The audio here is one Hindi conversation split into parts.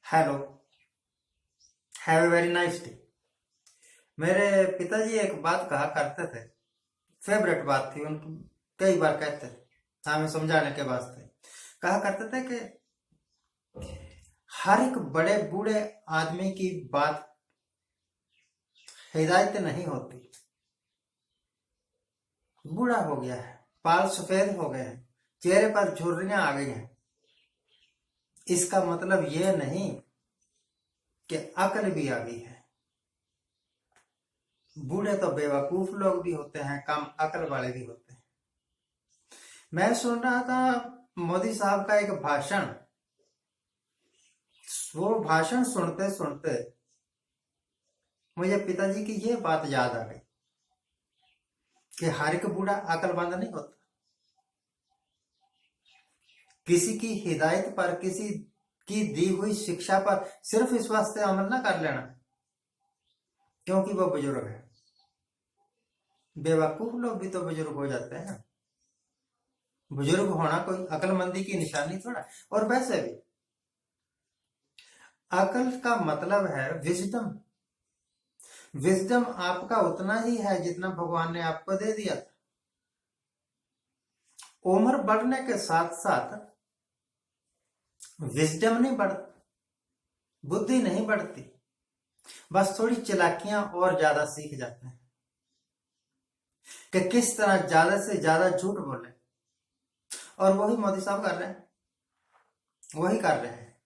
Hello. Have a very nice day. मेरे पिताजी एक बात कहा करते थे, फेवरेट बात थी उनकी, कई बार कहते थे हमें समझाने के वास्ते। कहा करते थे कि हर एक बड़े बूढ़े आदमी की बात हिदायत नहीं होती। बूढ़ा हो गया है, बाल सफेद हो गए हैं, चेहरे पर झुर्रियां आ गई हैं, इसका मतलब ये नहीं कि अकल भी आ गई है। बूढ़े तो बेवकूफ लोग भी होते हैं, कम अकल वाले भी होते हैं। मैं सुन रहा था मोदी साहब का एक भाषण। वो भाषण सुनते सुनते मुझे पिताजी की ये बात याद आ गई कि हर एक बूढ़ा अकलमंद नहीं होता। किसी की हिदायत पर, किसी की दी हुई शिक्षा पर सिर्फ इस वास्ते अमल ना कर लेना क्योंकि वो बुजुर्ग है। बेवकूफ लोग भी तो बुजुर्ग हो जाते हैं। बुजुर्ग होना कोई अकलमंदी की निशानी थोड़ा। और वैसे भी अकल का मतलब है विजडम। विजडम आपका उतना ही है जितना भगवान ने आपको दे दिया था। उम्र बढ़ने के साथ साथ विजडम नहीं बढ़ती, बुद्धि नहीं बढ़ती, बस थोड़ी चालाकियां और ज्यादा सीख जाते हैं कि किस तरह ज्यादा से ज्यादा झूठ बोले। और वही मोदी साहब कर रहे हैं, वही कर रहे हैं।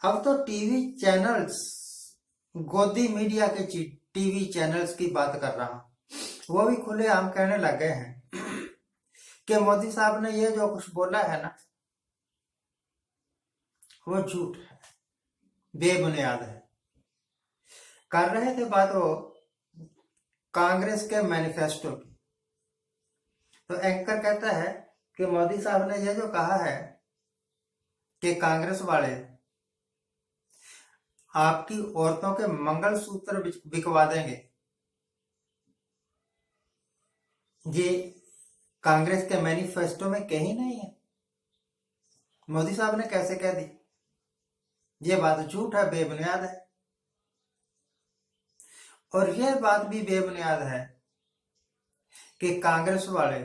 अब तो टीवी चैनल्स, गोदी मीडिया के टीवी चैनल्स की बात कर रहा हूं, वो भी खुलेआम कहने लग गए हैं कि मोदी साहब ने ये जो कुछ बोला है ना, वो झूठ है, बेबुनियाद है। कर रहे थे बात वो कांग्रेस के मैनिफेस्टो की। तो एंकर कहता है कि मोदी साहब ने ये जो कहा है कि कांग्रेस वाले आपकी औरतों के मंगलसूत्र बिकवा देंगे, ये कांग्रेस के मैनिफेस्टो में कहीं नहीं है। मोदी साहब ने कैसे कह दी? ये बात झूठ है, बेबुनियाद है। और यह बात भी बेबुनियाद है कि कांग्रेस वाले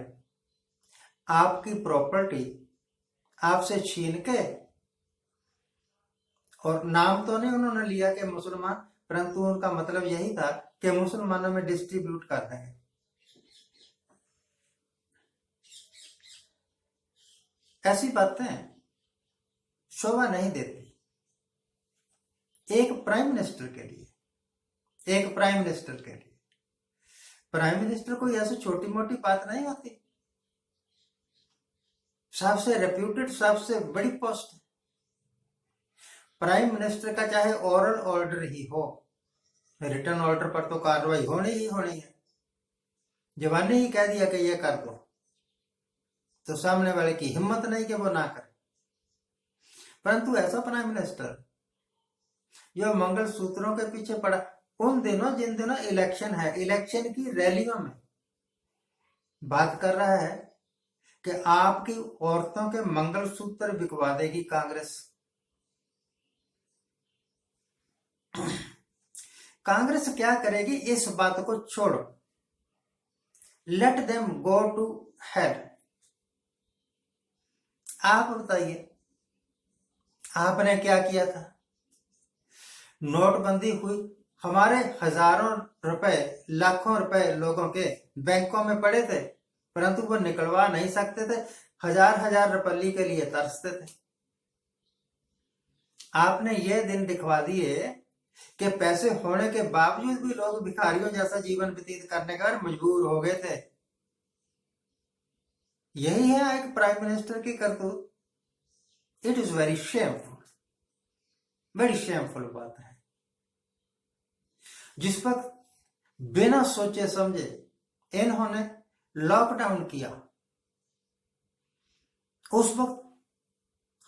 आपकी प्रॉपर्टी आपसे छीन के, और नाम तो नहीं उन्होंने लिया कि मुसलमान, परंतु उनका मतलब यही था कि मुसलमानों में डिस्ट्रीब्यूट कर रहे हैं। ऐसी बातें शोभा नहीं देती एक प्राइम मिनिस्टर के लिए। एक प्राइम मिनिस्टर के लिए, प्राइम मिनिस्टर कोई ऐसी छोटी मोटी बात नहीं होती। सबसे रेप्यूटेड, सबसे बड़ी पोस्ट। प्राइम मिनिस्टर का चाहे ओरल ऑर्डर ही हो, रिटर्न ऑर्डर पर तो कार्रवाई होनी ही होनी है। जवान ने ही कह दिया कि ये कर दो, तो सामने वाले की हिम्मत नहीं कि वो ना करे। परंतु ऐसा प्राइम मिनिस्टर जो मंगलसूत्रों के पीछे पड़ा, उन दिनों जिन दिनों इलेक्शन है, इलेक्शन की रैलियों में बात कर रहा है कि आपकी औरतों के मंगलसूत्र बिकवा देगी कांग्रेस। कांग्रेस क्या करेगी इस बात को छोड़ो, let them go to hell. आप बताइए, आपने क्या किया था? नोटबंदी हुई, हमारे हजारों रुपए, लाखों रुपए लोगों के बैंकों में पड़े थे, परंतु वो निकलवा नहीं सकते थे। हजार हजार रुपये के लिए तरसते थे। आपने ये दिन दिखवा दिए कि पैसे होने के बावजूद भी लोग भिखारियों जैसा जीवन व्यतीत करने का मजबूर हो गए थे। यही है एक प्राइम मिनिस्टर की करतूत। इट इज वेरी शेमफुल, बड़ी शेमफुल बात है। जिस वक्त बिना सोचे समझे इन्होंने लॉकडाउन किया, उस वक्त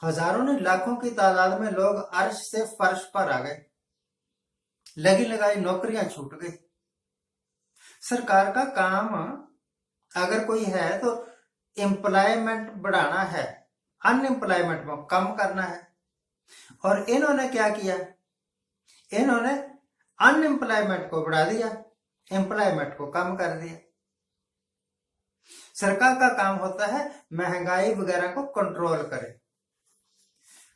हजारों ने, लाखों की तादाद में लोग अर्श से फर्श पर आ गए, लगी लगाई नौकरियां छूट गई। सरकार का काम अगर कोई है तो एम्प्लॉयमेंट बढ़ाना है, अनएम्प्लॉयमेंट में कम करना है। और इन्होंने क्या किया, इन्होंने अनएम्प्लॉयमेंट को बढ़ा दिया, एम्प्लॉयमेंट को कम कर दिया। सरकार का काम होता है महंगाई वगैरह को कंट्रोल करे।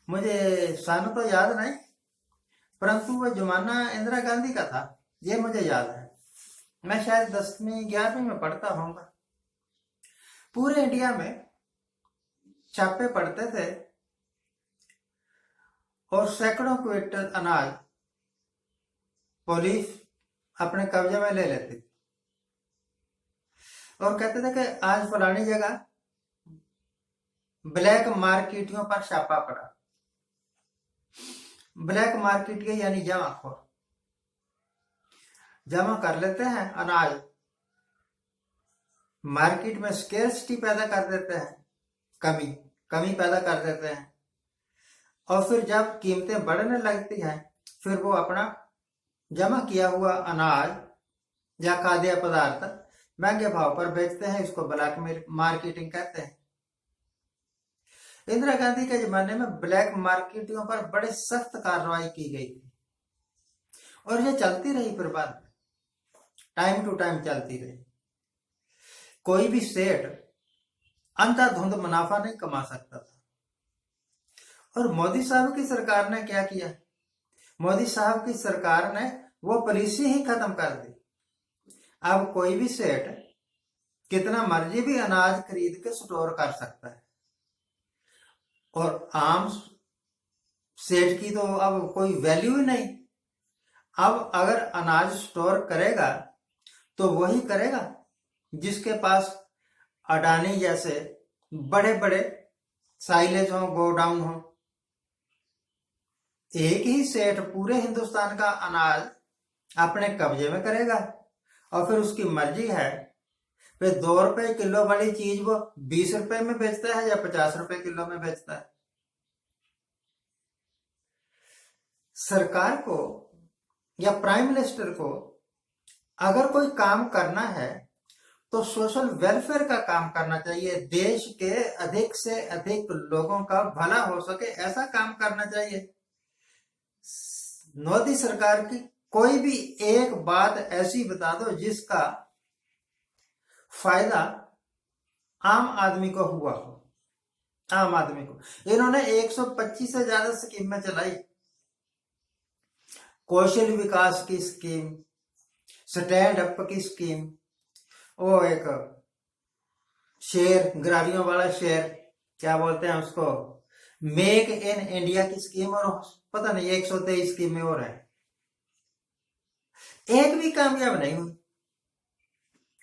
मुझे सन तो याद नहीं, परंतु वह जमाना इंदिरा गांधी का था, ये मुझे याद है। मैं शायद 10वीं 11वीं में पढ़ता होऊंगा। पूरे इंडिया में छापे पड़ते थे और सैकड़ों क्विंटल अनाज पुलिस अपने कब्जे में ले लेती थी और कहते थे कि आज फलानी जगह ब्लैक मार्केटियों पर छापा पड़ा। ब्लैक मार्केट यानी जमाखोर जमा कर लेते हैं अनाज, मार्केट में स्केर्सिटी पैदा कर देते हैं, कमी पैदा कर देते हैं, और फिर जब कीमतें बढ़ने लगती हैं फिर वो अपना जमा किया हुआ अनाज या खाद्य पदार्थ महंगे भाव पर बेचते हैं। इसको ब्लैक मार्केटिंग कहते हैं। इंदिरा गांधी के जमाने में ब्लैक मार्केटियों पर बड़े सख्त कार्रवाई की गई थी और ये चलती रही, फिर बाद टाइम टू टाइम चलती रही। कोई भी सेठ अंधाधुंध मुनाफा नहीं कमा सकता था। और मोदी साहब की सरकार ने क्या किया, मोदी साहब की सरकार ने वो पॉलिसी ही खत्म कर दी। अब कोई भी सेठ कितना मर्जी भी अनाज खरीद के स्टोर कर सकता है और आम सेठ की तो अब कोई वैल्यू ही नहीं। अब अगर अनाज स्टोर करेगा तो वही करेगा जिसके पास अडानी जैसे बड़े बड़े साइलेज हो, गोडाउन हो। एक ही सेठ पूरे हिंदुस्तान का अनाज अपने कब्जे में करेगा और फिर उसकी मर्जी है फिर 2 रुपए किलो वाली चीज वो 20 रुपए में बेचता है या 50 रुपए किलो में बेचता है। सरकार को या प्राइम मिनिस्टर को अगर कोई काम करना है तो सोशल वेलफेयर का काम करना चाहिए। देश के अधिक से अधिक लोगों का भला हो सके ऐसा काम करना चाहिए। मोदी सरकार की कोई भी एक बात ऐसी बता दो जिसका फायदा आम आदमी को हुआ हो। आम आदमी को इन्होंने 125 से ज्यादा स्कीमें चलाई। कौशल विकास की स्कीम, स्टैंड अप की स्कीम, वो एक शेर, गरारियों वाला शेर, क्या बोलते हैं उसको, मेक इन इंडिया की स्कीम, और पता नहीं 123 स्कीमें और है। एक भी कामयाब नहीं हुई।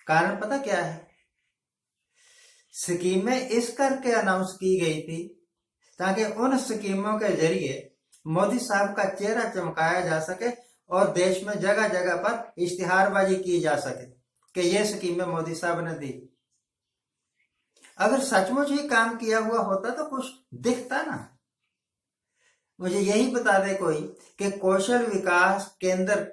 कारण पता क्या है, स्कीमें इस करके अनाउंस की गई थी ताकि उन स्कीमों के जरिए मोदी साहब का चेहरा चमकाया जा सके और देश में जगह जगह पर इश्तिहारबाजी की जा सके कि ये स्कीमें मोदी साहब ने दी। अगर सचमुच ही काम किया हुआ होता तो कुछ दिखता ना। मुझे यही बता दे कोई कि कौशल विकास केंद्र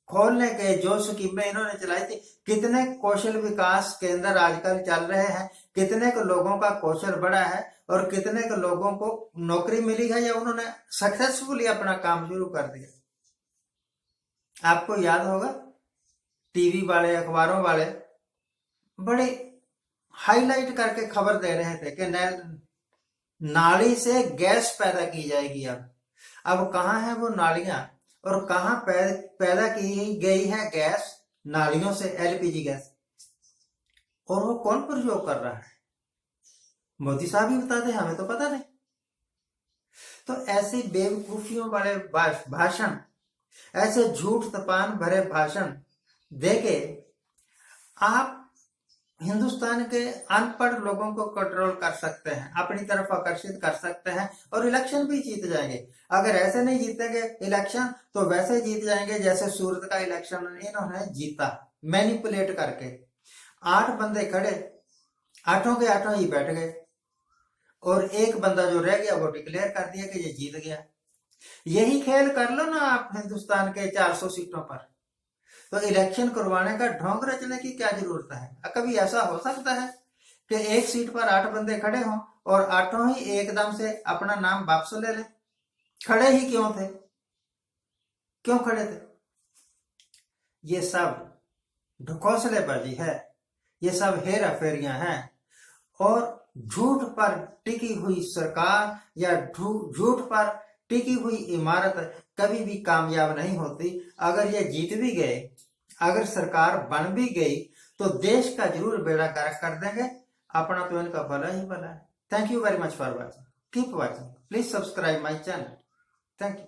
खोलने के जो स्कीमें इन्होंने चलाई थी, कितने कौशल विकास केंद्र आजकल चल रहे हैं, कितने को लोगों का कौशल बढ़ा है और कितने को लोगों को नौकरी मिली है या उन्होंने सक्सेसफुली अपना काम शुरू कर दिया। आपको याद होगा टीवी वाले, अखबारों वाले बड़े हाईलाइट करके खबर दे रहे थे कि नाली से गैस पैदा की जाएगी। अब कहाँ है वो नालियां और कहाँ पैदा की गई है गैस? नालियों से एलपीजी गैस। और वो कौन प्रयोग कर रहा है? मोदी साहब ही बता दे, हमें तो पता नहीं। तो ऐसे बेवकूफियों वाले भाषण, ऐसे झूठ तपान भरे भाषण देके आप हिंदुस्तान के अनपढ़ लोगों को कंट्रोल कर सकते हैं, अपनी तरफ आकर्षित कर सकते हैं और इलेक्शन भी जीत जाएंगे। अगर ऐसे नहीं जीतेंगे इलेक्शन तो वैसे जीत जाएंगे जैसे सूरत का इलेक्शन इन्होंने जीता, मैनिपुलेट करके। 8 बंदे खड़े, 8 के 8 ही बैठ गए और एक बंदा जो रह गया वो डिक्लेयर कर दिया कि ये जीत गया। यही खेल कर लो ना आप हिंदुस्तान के 400 सीटों पर, तो इलेक्शन करवाने का ढोंग रचने की क्या जरूरत है? कभी ऐसा हो सकता है कि एक सीट पर 8 बंदे खड़े हों और आठों ही एकदम से अपना नाम वापस ले ले। खड़े ही क्यों थे? क्यों खड़े थे? ये सब ढकोसलेबाजी है, ये सब हेरा फेरियां हैं और झूठ पर टिकी हुई सरकार या झूठ पर टिकी हुई इमारत कभी भी कामयाब नहीं होती। अगर ये जीत भी गए, अगर सरकार बन भी गई, तो देश का जरूर बेड़ा गर्क कर देंगे। अपना तो इनका भला ही भला है। Thank you very much for watching. Keep watching, please subscribe my channel. Thank you.